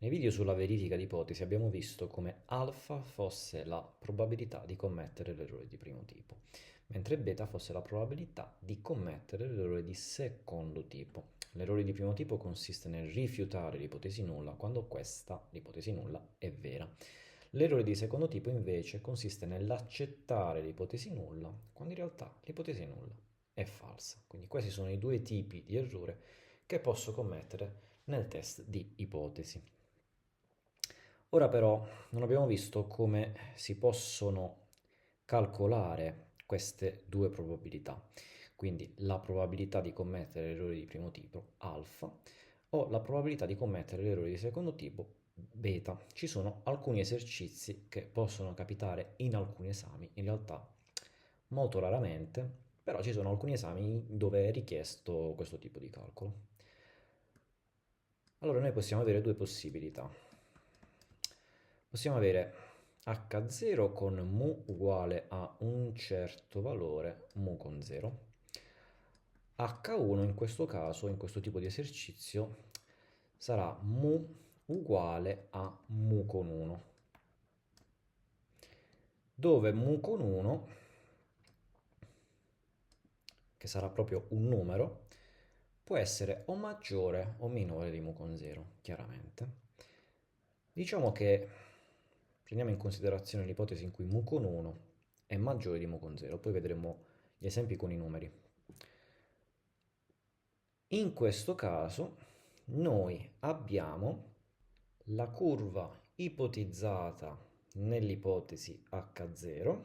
Nei video sulla verifica di ipotesi abbiamo visto come alfa fosse la probabilità di commettere l'errore di primo tipo, mentre beta fosse la probabilità di commettere l'errore di secondo tipo. L'errore di primo tipo consiste nel rifiutare l'ipotesi nulla quando questa, l'ipotesi nulla, è vera. L'errore di secondo tipo invece consiste nell'accettare l'ipotesi nulla quando in realtà l'ipotesi nulla è falsa. Quindi questi sono i due tipi di errore che posso commettere nel test di ipotesi. Ora però non abbiamo visto come si possono calcolare queste due probabilità, quindi la probabilità di commettere errori di primo tipo, alfa, o la probabilità di commettere l'errore di secondo tipo, beta. Ci sono alcuni esercizi che possono capitare in alcuni esami, in realtà molto raramente, però ci sono alcuni esami dove è richiesto questo tipo di calcolo. Allora noi possiamo avere due possibilità. Possiamo avere h0 con mu uguale a un certo valore mu con 0. H1 in questo caso, in questo tipo di esercizio, sarà mu uguale a mu con 1, dove mu con 1, che sarà proprio un numero, può essere o maggiore o minore di mu con 0, chiaramente. Diciamo che prendiamo in considerazione l'ipotesi in cui mu con 1 è maggiore di mu con 0, poi vedremo gli esempi con i numeri. In questo caso noi abbiamo la curva ipotizzata nell'ipotesi H0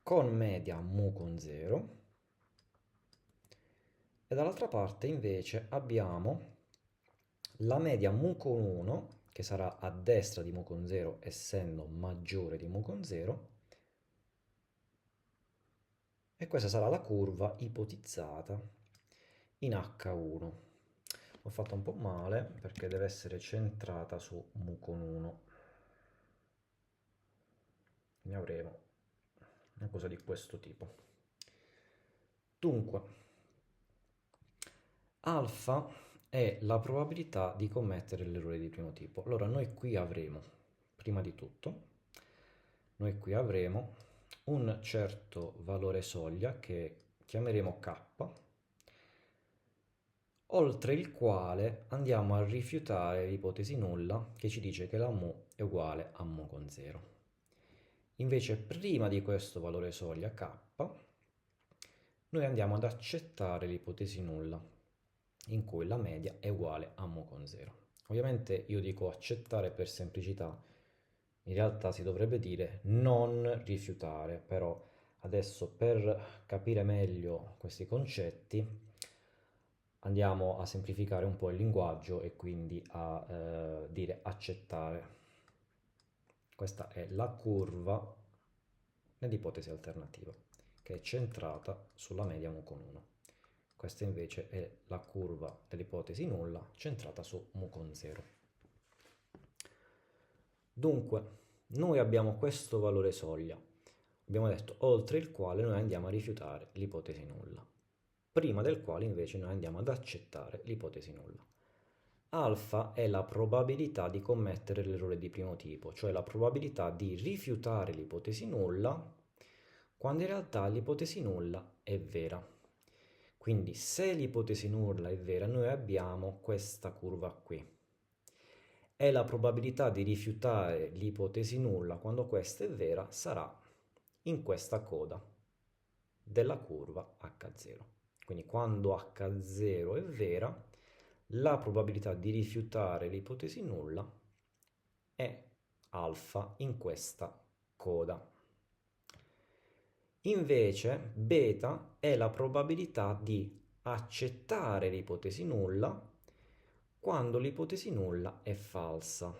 con media mu con 0 e dall'altra parte invece abbiamo la media mu con 1 che sarà a destra di mu con 0 essendo maggiore di mu con 0 e questa sarà la curva ipotizzata in H1. L'ho fatta un po' male perché deve essere centrata su mu con 1. Ne avremo una cosa di questo tipo. Dunque, alfa è la probabilità di commettere l'errore di primo tipo. Allora noi qui avremo, prima di tutto, noi qui avremo un certo valore soglia che chiameremo k, oltre il quale andiamo a rifiutare l'ipotesi nulla che ci dice che la mu è uguale a mu con 0. Invece prima di questo valore soglia k, noi andiamo ad accettare l'ipotesi nulla, in cui la media è uguale a mu con 0. Ovviamente io dico accettare per semplicità, in realtà si dovrebbe dire non rifiutare, però adesso per capire meglio questi concetti andiamo a semplificare un po' il linguaggio e quindi a dire accettare. Questa è la curva nell'ipotesi alternativa, che è centrata sulla media mu con 1. Questa invece è la curva dell'ipotesi nulla, centrata su mu con 0. Dunque, noi abbiamo questo valore soglia. Abbiamo detto oltre il quale noi andiamo a rifiutare l'ipotesi nulla, prima del quale invece noi andiamo ad accettare l'ipotesi nulla. Alfa è la probabilità di commettere l'errore di primo tipo, cioè la probabilità di rifiutare l'ipotesi nulla quando in realtà l'ipotesi nulla è vera. Quindi se l'ipotesi nulla è vera, noi abbiamo questa curva qui. E la probabilità di rifiutare l'ipotesi nulla quando questa è vera sarà in questa coda della curva H0. Quindi quando H0 è vera, la probabilità di rifiutare l'ipotesi nulla è alfa in questa coda. Invece beta è la probabilità di accettare l'ipotesi nulla quando l'ipotesi nulla è falsa.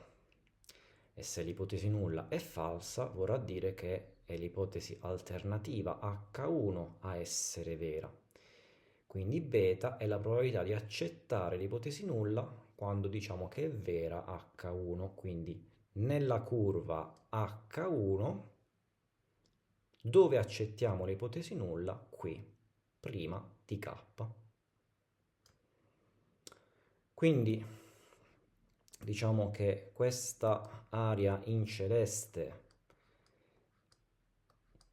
E se l'ipotesi nulla è falsa, vorrà dire che è l'ipotesi alternativa H1 a essere vera. Quindi beta è la probabilità di accettare l'ipotesi nulla quando diciamo che è vera H1. Quindi nella curva H1 dove accettiamo l'ipotesi nulla qui, prima di k. Quindi diciamo che questa area in celeste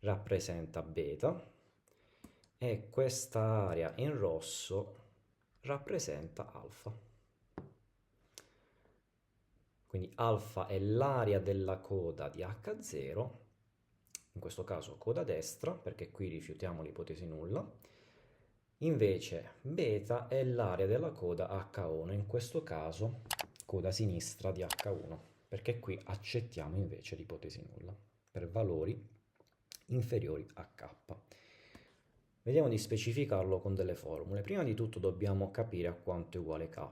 rappresenta beta e questa area in rosso rappresenta alfa. Quindi alfa è l'area della coda di H0, in questo caso coda destra, perché qui rifiutiamo l'ipotesi nulla. Invece beta è l'area della coda H1, in questo caso coda sinistra di H1, perché qui accettiamo invece l'ipotesi nulla per valori inferiori a K. Vediamo di specificarlo con delle formule. Prima di tutto dobbiamo capire a quanto è uguale K.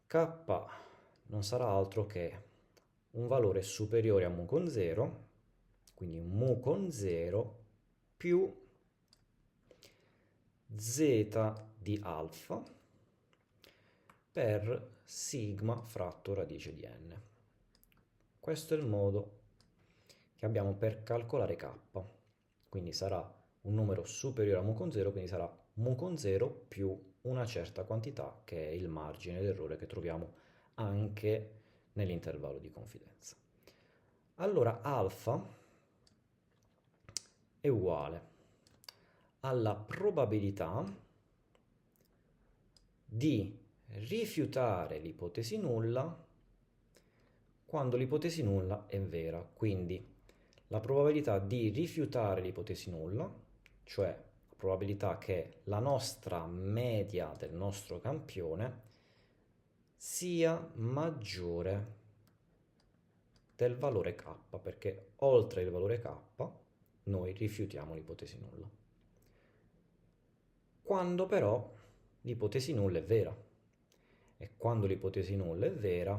K non sarà altro che un valore superiore a mu con 0, quindi mu con 0 più z di alfa per sigma fratto radice di n. Questo è il modo che abbiamo per calcolare k, quindi sarà un numero superiore a mu con 0, quindi sarà mu con 0 più una certa quantità che è il margine d'errore che troviamo anche nell'intervallo di confidenza. Allora alfa è uguale alla probabilità di rifiutare l'ipotesi nulla quando l'ipotesi nulla è vera. Quindi la probabilità di rifiutare l'ipotesi nulla, cioè la probabilità che la nostra media del nostro campione sia maggiore del valore k, perché oltre il valore k noi rifiutiamo l'ipotesi nulla. Quando però l'ipotesi nulla è vera, e quando l'ipotesi nulla è vera,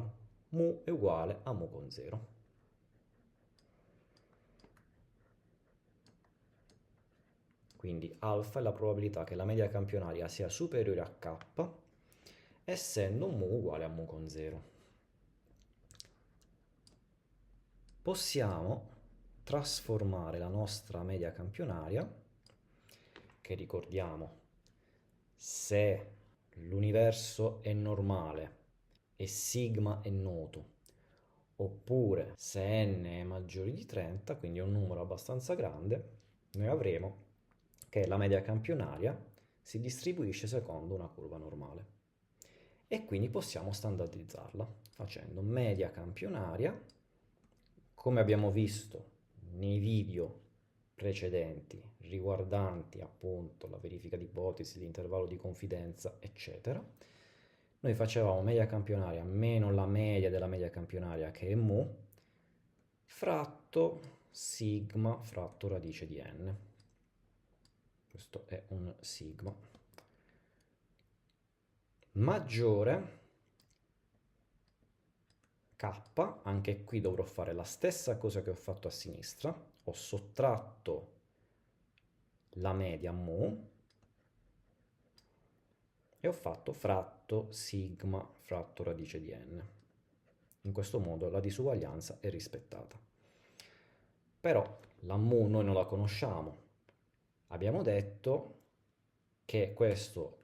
mu è uguale a mu con 0. Quindi alfa è la probabilità che la media campionaria sia superiore a k, essendo mu uguale a mu con 0. Possiamo trasformare la nostra media campionaria, che ricordiamo, se l'universo è normale e sigma è noto, oppure se n è maggiore di 30, quindi è un numero abbastanza grande, noi avremo che la media campionaria si distribuisce secondo una curva normale. E quindi possiamo standardizzarla facendo media campionaria, come abbiamo visto nei video precedenti riguardanti appunto la verifica di ipotesi, l'intervallo di confidenza, eccetera. Noi facevamo media campionaria meno la media della media campionaria, che è mu, fratto sigma fratto radice di n. Questo è un sigma. Maggiore k, anche qui dovrò fare la stessa cosa che ho fatto a sinistra, ho sottratto la media mu e ho fatto fratto sigma fratto radice di n. In questo modo la disuguaglianza è rispettata. Però la mu noi non la conosciamo. Abbiamo detto che questo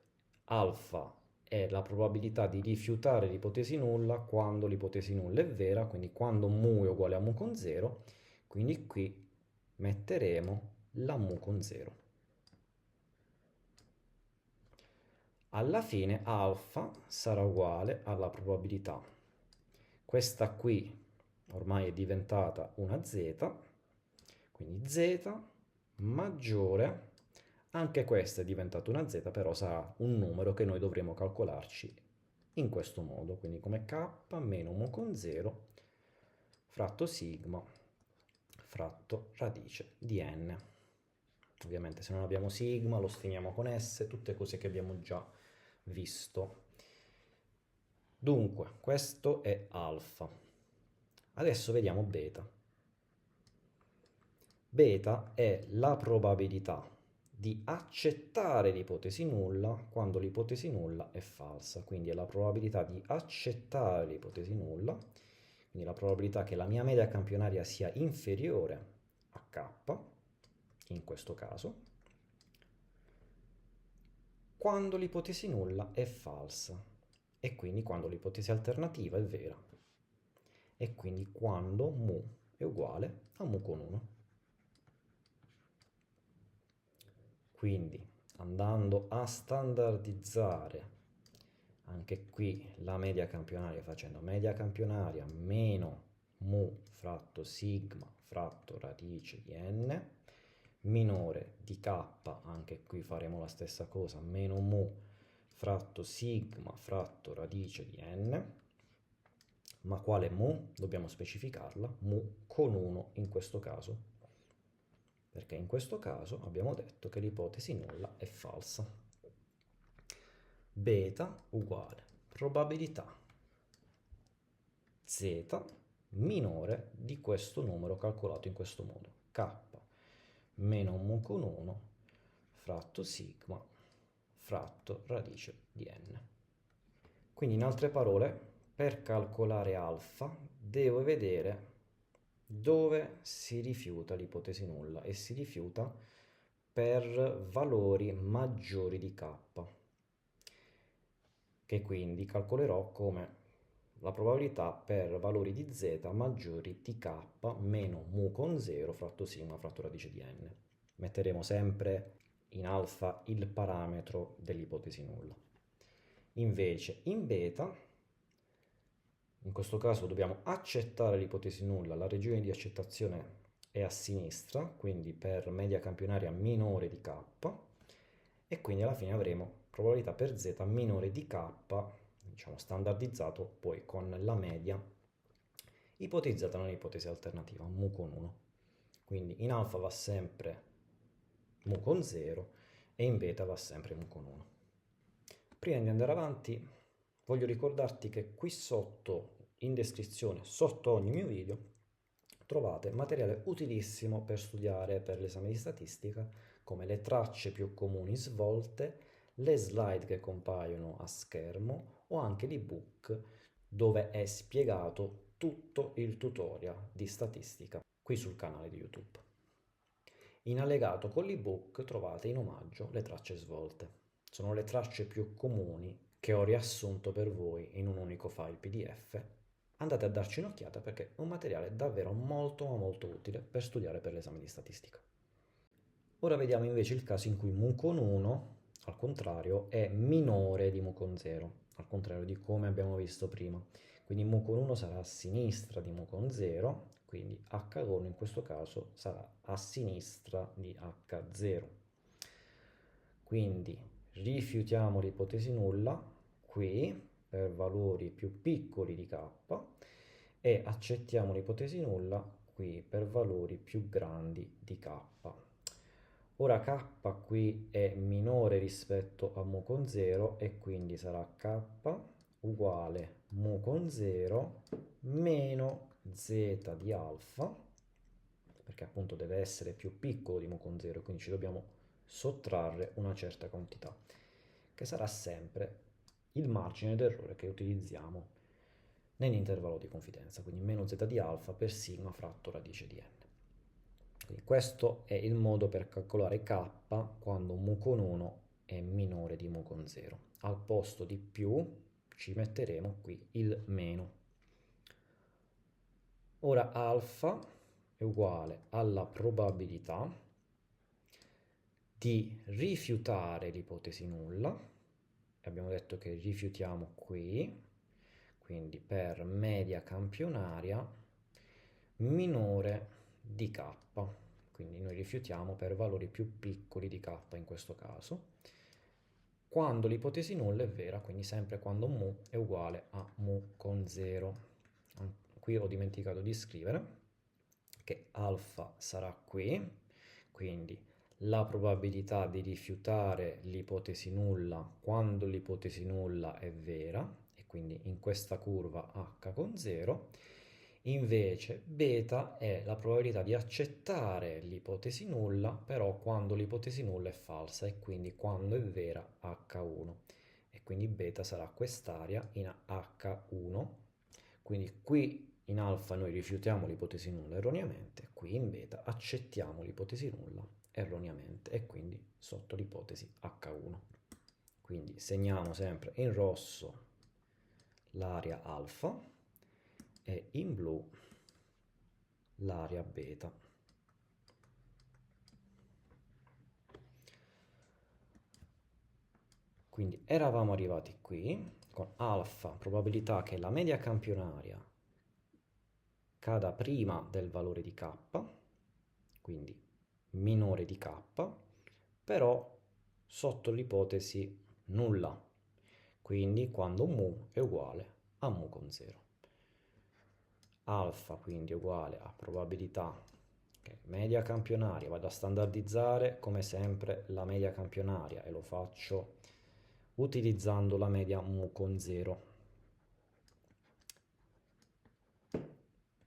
alfa è la probabilità di rifiutare l'ipotesi nulla quando l'ipotesi nulla è vera, quindi quando mu è uguale a mu con 0, quindi qui metteremo la mu con 0. Alla fine alfa sarà uguale alla probabilità. Questa qui ormai è diventata una z, quindi z maggiore, anche questa è diventata una z, però sarà un numero che noi dovremo calcolarci in questo modo, quindi come k meno mu con 0 fratto sigma fratto radice di n. Ovviamente se non abbiamo sigma lo stimiamo con s, tutte cose che abbiamo già visto. Dunque, questo è alfa. Adesso vediamo beta. Beta è la probabilità di accettare l'ipotesi nulla quando l'ipotesi nulla è falsa. Quindi è la probabilità di accettare l'ipotesi nulla, quindi la probabilità che la mia media campionaria sia inferiore a k, in questo caso, quando l'ipotesi nulla è falsa. e quindi quando l'ipotesi alternativa è vera, e quindi quando mu è uguale a mu con 1. Quindi andando a standardizzare anche qui la media campionaria, facendo media campionaria meno mu fratto sigma fratto radice di n, minore di k, anche qui faremo la stessa cosa, meno mu fratto sigma fratto radice di n, ma quale mu? Dobbiamo specificarla, mu con 1 in questo caso, perché in questo caso abbiamo detto che l'ipotesi nulla è falsa. Beta uguale probabilità z minore di questo numero calcolato in questo modo, k meno mu con 1 fratto sigma fratto radice di n. Quindi in altre parole, per calcolare alfa devo vedere dove si rifiuta l'ipotesi nulla, e si rifiuta per valori maggiori di k, che quindi calcolerò come la probabilità per valori di z maggiori di k meno mu con 0 fratto sigma fratto radice di n. Metteremo sempre in alfa il parametro dell'ipotesi nulla. Invece in beta, in questo caso dobbiamo accettare l'ipotesi nulla, la regione di accettazione è a sinistra, quindi per media campionaria minore di k, e quindi alla fine avremo probabilità per z minore di k, diciamo standardizzato poi con la media ipotizzata nell'ipotesi alternativa, mu con 1. Quindi in alfa va sempre mu con 0 e in beta va sempre mu con 1. Prima di andare avanti voglio ricordarti che qui sotto, in descrizione, sotto ogni mio video, trovate materiale utilissimo per studiare per l'esame di statistica, come le tracce più comuni svolte, le slide che compaiono a schermo o anche l'ebook dove è spiegato tutto il tutorial di statistica qui sul canale di YouTube. In allegato con l'ebook trovate in omaggio le tracce svolte. Sono le tracce più comuni che ho riassunto per voi in un unico file PDF. Andate a darci un'occhiata perché è un materiale davvero molto ma molto utile per studiare per l'esame di statistica. Ora vediamo invece il caso in cui mu con 1, al contrario, è minore di mu con 0, al contrario di come abbiamo visto prima. Quindi mu con 1 sarà a sinistra di mu con 0, quindi h1 in questo caso sarà a sinistra di h0. Quindi rifiutiamo l'ipotesi nulla qui per valori più piccoli di k e accettiamo l'ipotesi nulla qui per valori più grandi di k. Ora k qui è minore rispetto a mu con 0 e quindi sarà k uguale mu con 0 meno z di alfa, perché appunto deve essere più piccolo di mu con 0, quindi ci dobbiamo sottrarre una certa quantità, che sarà sempre il margine d'errore che utilizziamo nell'intervallo di confidenza, quindi meno z di alfa per sigma fratto radice di n. Quindi questo è il modo per calcolare k quando mu con 1 è minore di mu con 0. Al posto di più ci metteremo qui il meno. Ora alfa è uguale alla probabilità di rifiutare l'ipotesi nulla, e abbiamo detto che rifiutiamo qui, quindi per media campionaria minore di k, quindi noi rifiutiamo per valori più piccoli di k in questo caso, quando l'ipotesi nulla è vera, quindi sempre quando mu è uguale a mu con 0. Qui ho dimenticato di scrivere che alfa sarà qui, quindi la probabilità di rifiutare l'ipotesi nulla quando l'ipotesi nulla è vera, e quindi in questa curva h con 0, invece beta è la probabilità di accettare l'ipotesi nulla, però quando l'ipotesi nulla è falsa, e quindi quando è vera h1, e quindi beta sarà quest'area in h1, quindi qui in alfa noi rifiutiamo l'ipotesi nulla erroneamente, qui in beta accettiamo l'ipotesi nulla erroneamente, e quindi sotto l'ipotesi H1. Quindi segniamo sempre in rosso l'area alfa e in blu l'area beta. Quindi eravamo arrivati qui con alfa, probabilità che la media campionaria cada prima del valore di k, quindi minore di k, però sotto l'ipotesi nulla, quindi quando mu è uguale a mu con 0. Alfa quindi è uguale a probabilità che media campionaria, vado a standardizzare come sempre la media campionaria e lo faccio utilizzando la media mu con 0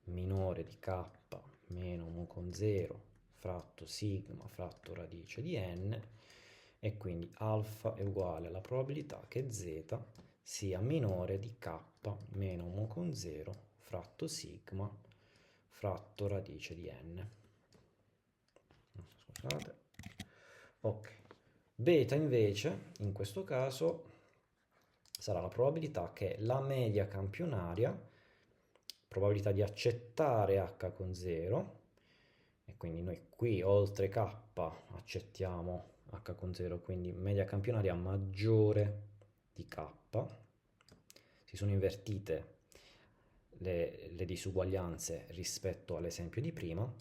minore di k meno mu con 0 fratto sigma fratto radice di n, e quindi alfa è uguale alla probabilità che z sia minore di k meno mu con 0 fratto sigma fratto radice di n. Scusate. Ok. Beta invece, in questo caso, sarà la probabilità che la media campionaria, probabilità di accettare h con 0, e quindi noi qui oltre k accettiamo h con 0, quindi media campionaria maggiore di k. Si sono invertite le disuguaglianze rispetto all'esempio di prima,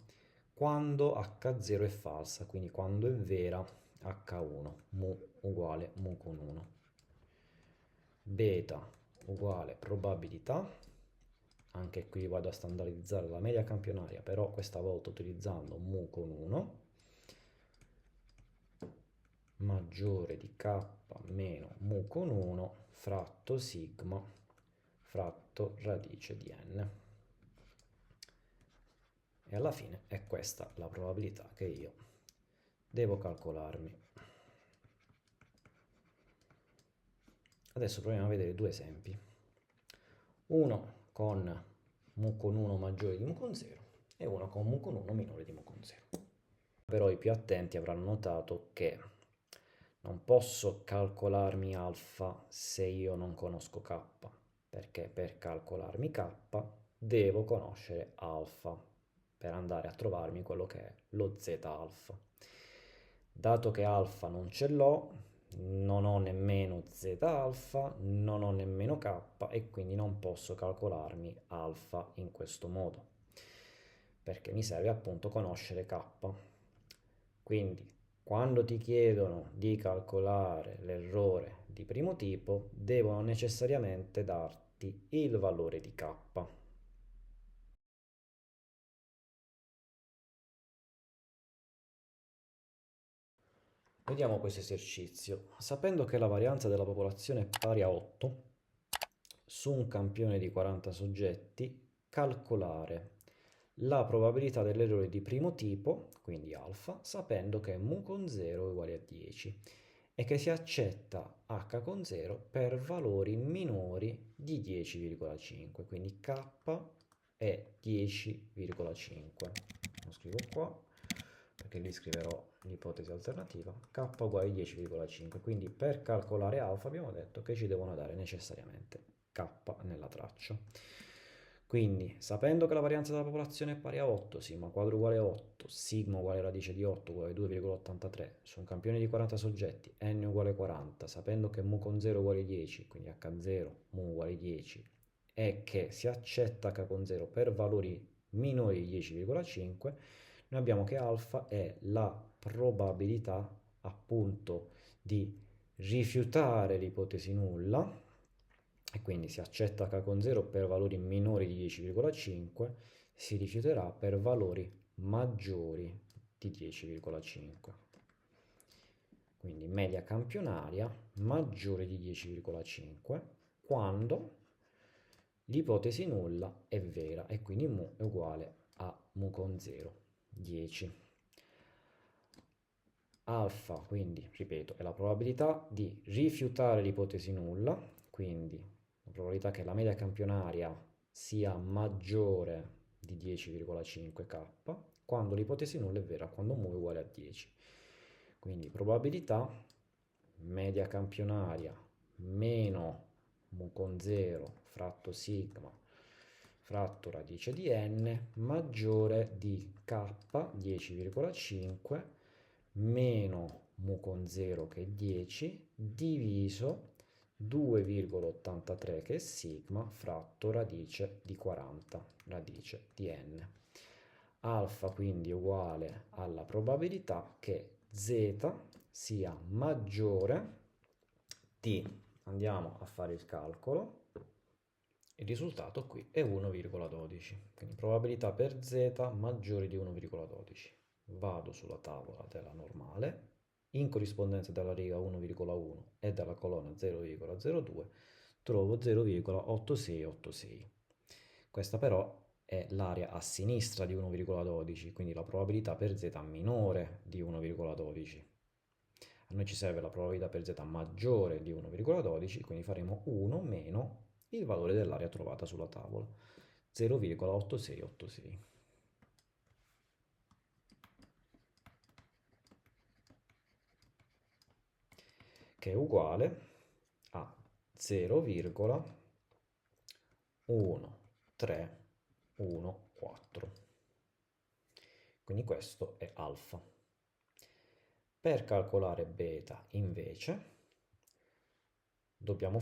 quando h0 è falsa, quindi quando è vera h1, mu uguale mu con 1. Beta uguale probabilità, anche qui vado a standardizzare la media campionaria, però questa volta utilizzando mu con 1, maggiore di k meno mu con 1 fratto sigma fratto radice di n. E alla fine è questa la probabilità che io devo calcolarmi. Adesso proviamo a vedere due esempi. Uno con mu con 1 maggiore di mu con 0 e uno con mu con 1 minore di mu con 0. Però i più attenti avranno notato che non posso calcolarmi alfa se io non conosco k, perché per calcolarmi k devo conoscere alfa per andare a trovarmi quello che è lo z alfa. Dato che alfa non ce l'ho, non ho nemmeno z alfa, non ho nemmeno k e quindi non posso calcolarmi alfa in questo modo, perché mi serve appunto conoscere k. Quindi quando ti chiedono di calcolare l'errore di primo tipo, devono necessariamente darti il valore di k. Vediamo questo esercizio. Sapendo che la varianza della popolazione è pari a 8, su un campione di 40 soggetti, calcolare la probabilità dell'errore di primo tipo, quindi alfa, sapendo che mu con 0 è uguale a 10 e che si accetta h con 0 per valori minori di 10,5, quindi k è 10,5. Lo scrivo qua perché lì scriverò l'ipotesi alternativa, k uguale a 10,5, quindi per calcolare alfa abbiamo detto che ci devono dare necessariamente k nella traccia. Quindi, sapendo che la varianza della popolazione è pari a 8, sigma quadro uguale a 8, sigma uguale radice di 8 uguale a 2,83, su un campione di 40 soggetti, n uguale a 40, sapendo che mu con 0 uguale a 10, quindi h0 mu uguale a 10, e che si accetta h con 0 per valori minori di 10,5, noi abbiamo che alfa è la probabilità appunto di rifiutare l'ipotesi nulla, e quindi si accetta h con 0 per valori minori di 10,5, si rifiuterà per valori maggiori di 10,5. Quindi media campionaria maggiore di 10,5 quando l'ipotesi nulla è vera e quindi mu è uguale a mu con 0, 10. Alfa, quindi, ripeto, è la probabilità di rifiutare l'ipotesi nulla, quindi la probabilità che la media campionaria sia maggiore di 10,5k, quando l'ipotesi nulla è vera, quando mu è uguale a 10. Quindi probabilità media campionaria meno mu con 0 fratto sigma fratto radice di n maggiore di k 10,5 meno mu con 0 che è 10 diviso 2,83 che è sigma fratto radice di 40 radice di n. Alfa quindi è uguale alla probabilità che z sia maggiore di, andiamo a fare il calcolo, il risultato qui è 1,12, quindi probabilità per z maggiore di 1,12. Vado sulla tavola della normale, in corrispondenza della riga 1,1 e dalla colonna 0,02 trovo 0,8686. Questa però è l'area a sinistra di 1,12, quindi la probabilità per z minore di 1,12. A noi ci serve la probabilità per z maggiore di 1,12, quindi faremo 1 meno il valore dell'area trovata sulla tavola, 0,8686, che è uguale a 0,1314. Quindi questo è alfa. Per calcolare beta invece dobbiamo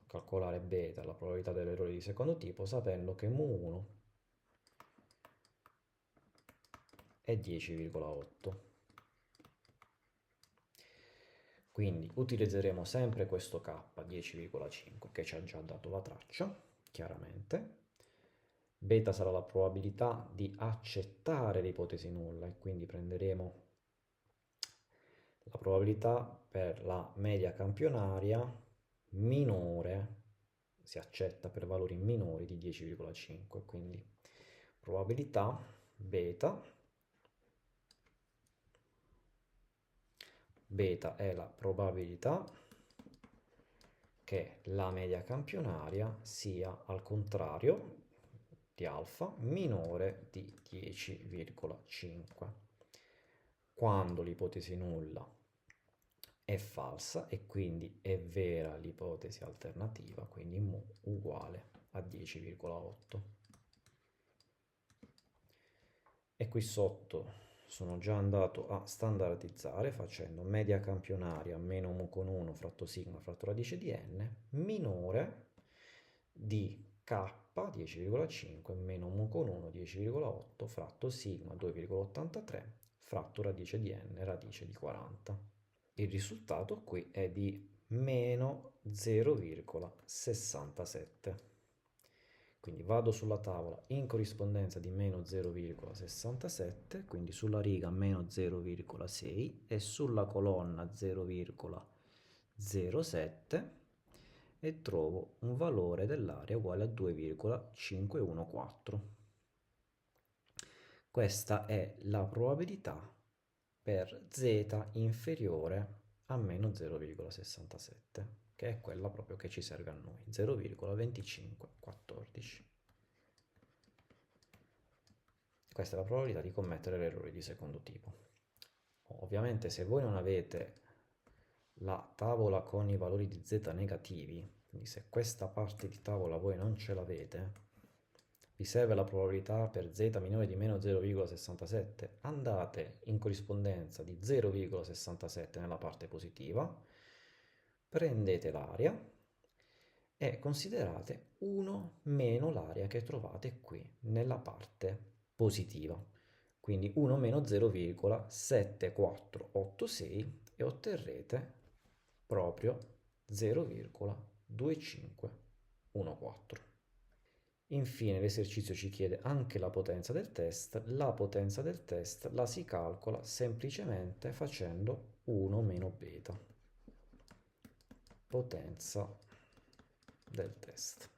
calcolare beta, la probabilità dell'errore di secondo tipo, sapendo che mu1 è 10,8. Quindi utilizzeremo sempre questo k 10,5 che ci ha già dato la traccia, chiaramente. Beta sarà la probabilità di accettare l'ipotesi nulla e quindi prenderemo la probabilità per la media campionaria minore, si accetta per valori minori di 10,5, quindi probabilità beta è la probabilità che la media campionaria sia al contrario di alfa minore di 10,5 quando l'ipotesi nulla è falsa e quindi è vera l'ipotesi alternativa, quindi mu uguale a 10,8. E qui sotto sono già andato a standardizzare facendo media campionaria meno mu con 1 fratto sigma fratto radice di n minore di k 10,5 meno mu con 1 10,8 fratto sigma 2,83 fratto radice di n radice di 40. Il risultato qui è di meno 0,67. Quindi vado sulla tavola in corrispondenza di meno 0,67, quindi sulla riga meno 0,6 e sulla colonna 0,07 e trovo un valore dell'area uguale a 2,514. Questa è la probabilità per z inferiore a meno 0,67, che è quella proprio che ci serve a noi, 0,2514. Questa è la probabilità di commettere l'errore di secondo tipo. Ovviamente se voi non avete la tavola con i valori di z negativi, quindi se questa parte di tavola voi non ce l'avete, vi serve la probabilità per z minore di meno 0,67, andate in corrispondenza di 0,67 nella parte positiva, prendete l'area e considerate 1 meno l'area che trovate qui nella parte positiva, quindi 1 meno 0,7486 e otterrete proprio 0,2514. Infine l'esercizio ci chiede anche la potenza del test. La potenza del test la si calcola semplicemente facendo 1 meno beta. Potenza del test.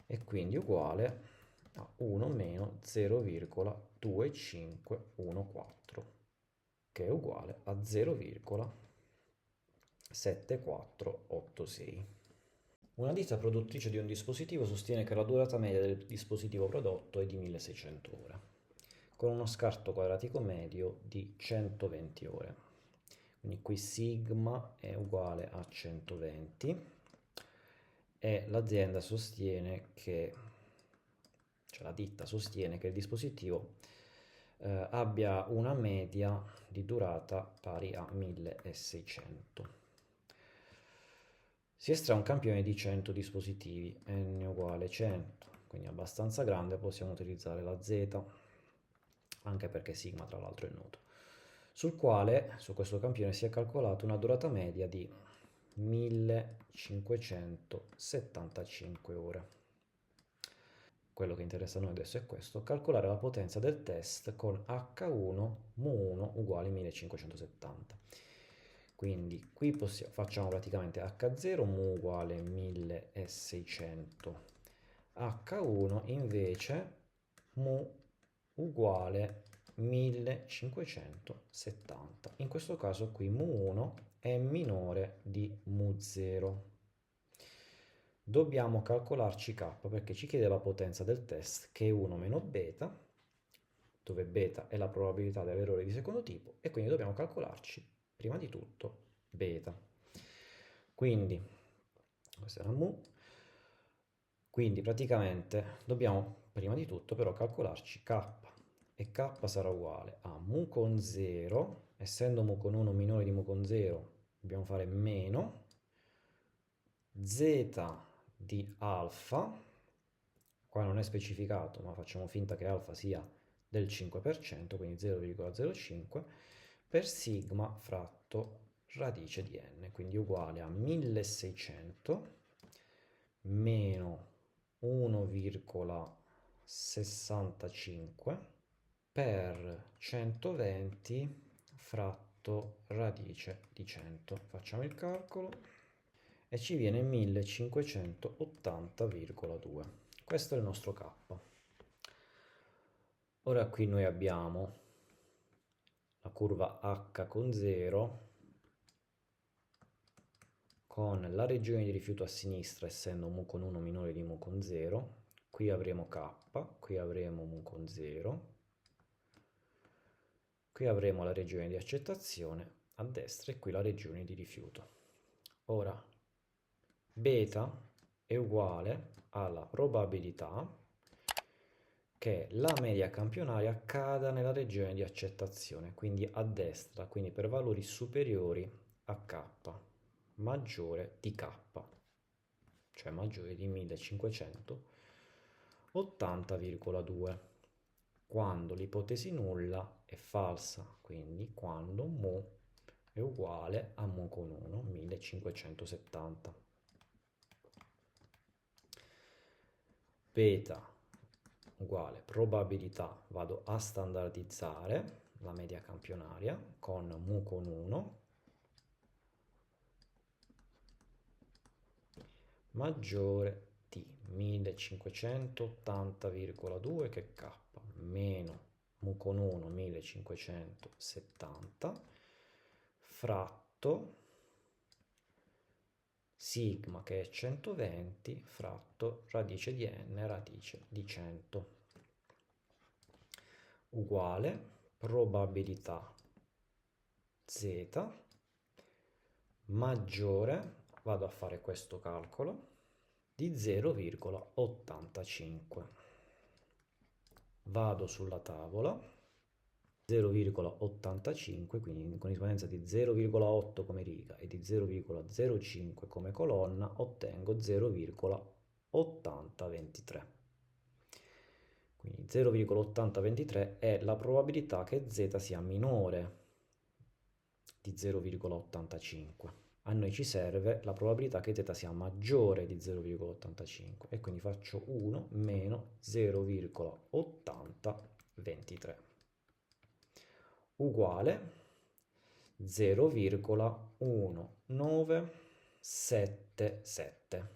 E quindi uguale a 1 meno 0,2514, che è uguale a 0,7486. Una ditta produttrice di un dispositivo sostiene che la durata media del dispositivo prodotto è di 1600 ore, con uno scarto quadratico medio di 120 ore. Quindi qui sigma è uguale a 120 e l'azienda sostiene che, cioè la ditta sostiene che il dispositivo abbia una media di durata pari a 1600. Si estrae un campione di 100 dispositivi, n uguale 100, quindi abbastanza grande, possiamo utilizzare la Z, anche perché sigma tra l'altro è noto, sul quale, su questo campione, si è calcolata una durata media di 1575 ore. Quello che interessa a noi adesso è questo: calcolare la potenza del test con H1 mu1 uguale 1570. Quindi qui facciamo praticamente H0 mu uguale 1600, H1 invece mu uguale 1570. In questo caso qui mu1 è minore di mu0. Dobbiamo calcolarci k perché ci chiede la potenza del test, che è 1 meno beta, dove beta è la probabilità dell'errore di secondo tipo, e quindi dobbiamo calcolarci prima di tutto beta. Quindi questa era mu, quindi praticamente dobbiamo prima di tutto però calcolarci k, e k sarà uguale a mu con 0, essendo mu con 1 minore di mu con 0 dobbiamo fare meno z di alfa, qua non è specificato ma facciamo finta che alfa sia del 5%, quindi 0,05, per sigma fratto radice di n, quindi uguale a 1600 meno 1,65 per 120 fratto radice di 100. Facciamo il calcolo e ci viene 1580,2. Questo è il nostro K. Ora qui noi abbiamo la curva H con 0, con la regione di rifiuto a sinistra essendo mu con 1 minore di mu con 0, qui avremo K, qui avremo mu con 0, qui avremo la regione di accettazione a destra e qui la regione di rifiuto. Ora, beta è uguale alla probabilità che la media campionaria cada nella regione di accettazione, quindi a destra, quindi per valori superiori a k, maggiore di k, cioè maggiore di 1580,2, quando l'ipotesi nulla è falsa, quindi quando mu è uguale a mu con 1, 1570. Beta uguale probabilità, vado a standardizzare la media campionaria con mu con 1 maggiore di 1580,2 che è k, meno mu con 1 1570 fratto sigma, che è 120, fratto radice di n, radice di 100, uguale probabilità z maggiore, vado a fare questo calcolo, di 0,85. Vado sulla tavola, 0,85, quindi in corrispondenza di 0,8 come riga e di 0,05 come colonna, ottengo 0,8023. Quindi 0,8023 è la probabilità che z sia minore di 0,85. A noi ci serve la probabilità che z sia maggiore di 0,85 e quindi faccio 1 meno 0,8023 uguale 0,1977.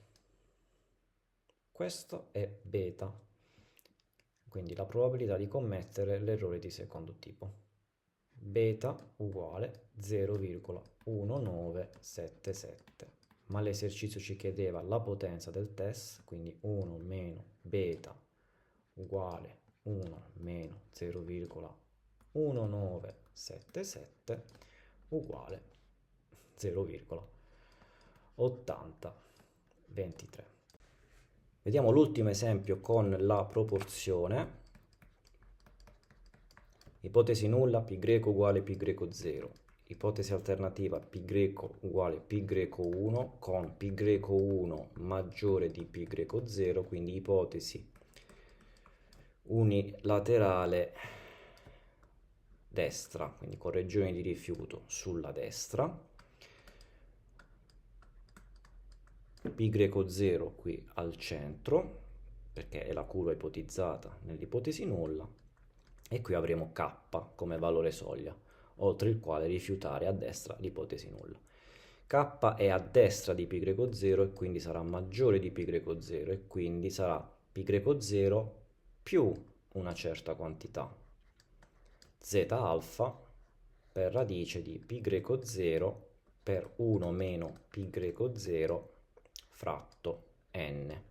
Questo è beta, quindi la probabilità di commettere l'errore di secondo tipo. Beta uguale 0,1977, ma l'esercizio ci chiedeva la potenza del test, quindi 1 meno beta uguale 1 meno 0,1977 uguale 0,8023. Vediamo l'ultimo esempio con la proporzione. Ipotesi nulla, π uguale π0. Ipotesi alternativa, π uguale π1 con π1 maggiore di π0, quindi ipotesi unilaterale destra, quindi con regione di rifiuto sulla destra, π0 qui al centro, perché è la curva ipotizzata nell'ipotesi nulla, e qui avremo k come valore soglia, oltre il quale rifiutare a destra l'ipotesi nulla. K è a destra di π0 e quindi sarà maggiore di π0 e quindi sarà π0 più una certa quantità z alfa per radice di π0 per 1 meno π0 fratto n.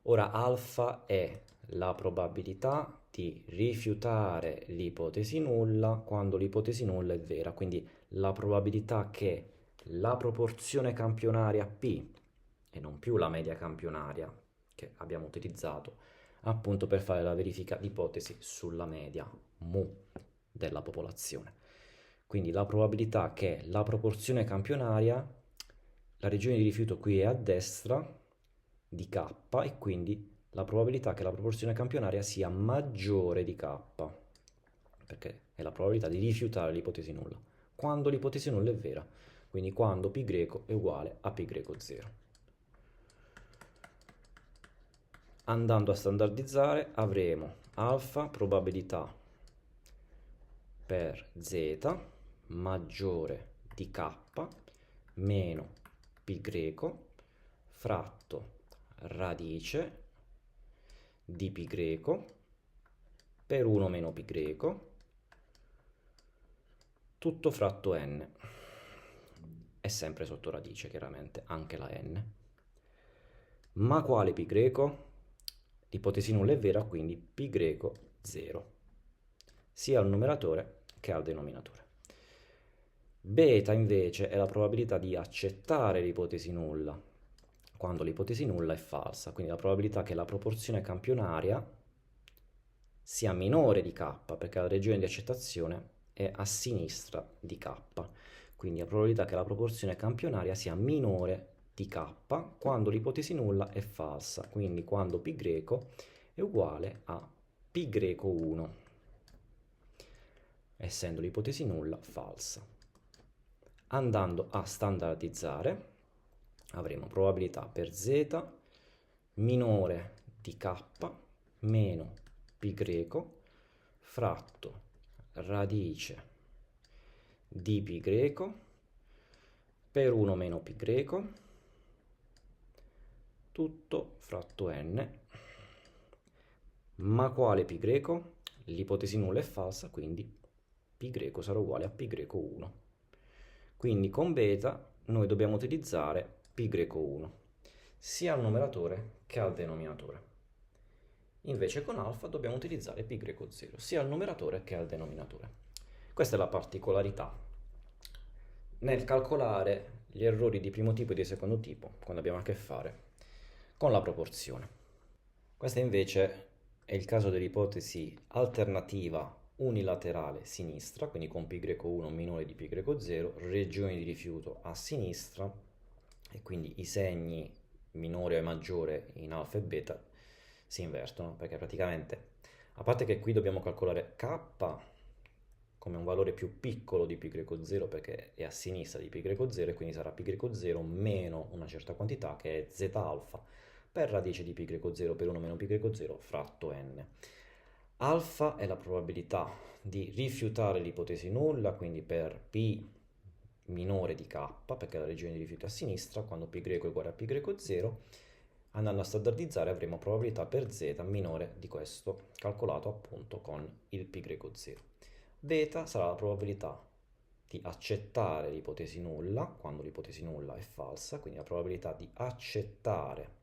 Ora alfa è la probabilità di rifiutare l'ipotesi nulla quando l'ipotesi nulla è vera, quindi la probabilità che la proporzione campionaria P e non più la media campionaria che abbiamo utilizzato appunto per fare la verifica di ipotesi sulla media mu della popolazione. Quindi la probabilità che la proporzione campionaria, la regione di rifiuto qui è a destra di k e quindi la probabilità che la proporzione campionaria sia maggiore di k, perché è la probabilità di rifiutare l'ipotesi nulla, quando l'ipotesi nulla è vera, quindi quando π è uguale a π0. Andando a standardizzare avremo alfa probabilità per z maggiore di k meno π fratto radice di π per 1 meno π tutto fratto n. È sempre sotto radice chiaramente anche la n. Ma quale π? L'ipotesi nulla è vera, quindi π 0, sia al numeratore che al denominatore. Beta invece è la probabilità di accettare l'ipotesi nulla, quando l'ipotesi nulla è falsa, quindi la probabilità che la proporzione campionaria sia minore di k, perché la regione di accettazione è a sinistra di k, quindi la probabilità che la proporzione campionaria sia minore di k quando l'ipotesi nulla è falsa, quindi quando π è uguale a π1, essendo l'ipotesi nulla falsa. Andando a standardizzare avremo probabilità per z minore di k meno π fratto radice di π per 1 meno π tutto fratto n. Ma quale π? L'ipotesi nulla è falsa, quindi π sarà uguale a π1. Quindi con beta noi dobbiamo utilizzare π1 sia al numeratore che al denominatore. Invece con alfa dobbiamo utilizzare π0 sia al numeratore che al denominatore. Questa è la particolarità nel calcolare gli errori di primo tipo e di secondo tipo quando abbiamo a che fare con la proporzione. Questo invece è il caso dell'ipotesi alternativa unilaterale sinistra, quindi con π1 minore di π0, regione di rifiuto a sinistra, e quindi i segni minore e maggiore in alfa e beta si invertono, perché praticamente, a parte che qui dobbiamo calcolare k come un valore più piccolo di π0 perché è a sinistra di π0 e quindi sarà π0 meno una certa quantità che è z alfa per radice di π0 per 1 meno π0 fratto n. Alfa è la probabilità di rifiutare l'ipotesi nulla, quindi per p minore di k, perché la regione di rifiuto è a sinistra, quando π è uguale a π0, andando a standardizzare avremo probabilità per z minore di questo, calcolato appunto con il π0. Beta sarà la probabilità di accettare l'ipotesi nulla, quando l'ipotesi nulla è falsa, quindi la probabilità di accettare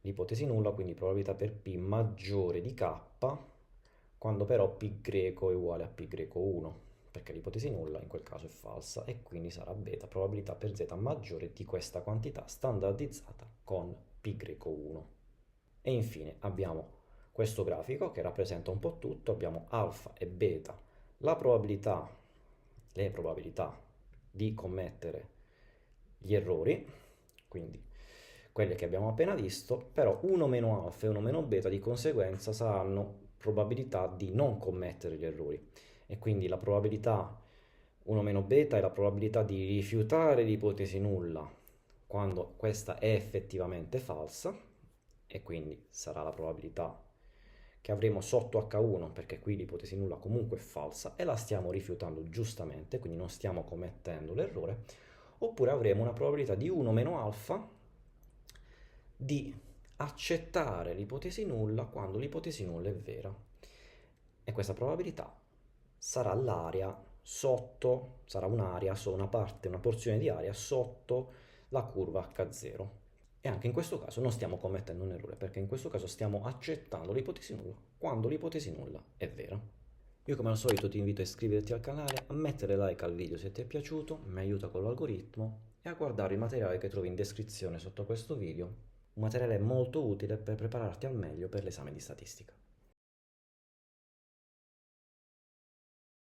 l'ipotesi nulla, quindi probabilità per p maggiore di k, quando però π è uguale a π1, perché l'ipotesi nulla in quel caso è falsa, e quindi sarà beta, probabilità per z maggiore di questa quantità standardizzata con π1. E infine abbiamo questo grafico che rappresenta un po' tutto, abbiamo alfa e beta, le probabilità di commettere gli errori, quindi quelle che abbiamo appena visto, però 1 meno alfa e 1 meno beta di conseguenza saranno probabilità di non commettere gli errori, e quindi la probabilità 1 meno beta è la probabilità di rifiutare l'ipotesi nulla quando questa è effettivamente falsa, e quindi sarà la probabilità che avremo sotto H1, perché qui l'ipotesi nulla comunque è falsa e la stiamo rifiutando giustamente, quindi non stiamo commettendo l'errore. Oppure avremo una probabilità di 1 meno alfa di accettare l'ipotesi nulla quando l'ipotesi nulla è vera. E questa probabilità sarà l'area sotto, sarà un'area, una parte, una porzione di area sotto la curva H0. E anche in questo caso non stiamo commettendo un errore, perché in questo caso stiamo accettando l'ipotesi nulla quando l'ipotesi nulla è vera. Io come al solito ti invito a iscriverti al canale, a mettere like al video se ti è piaciuto, mi aiuta con l'algoritmo, e a guardare il materiale che trovi in descrizione sotto questo video, un materiale molto utile per prepararti al meglio per l'esame di statistica.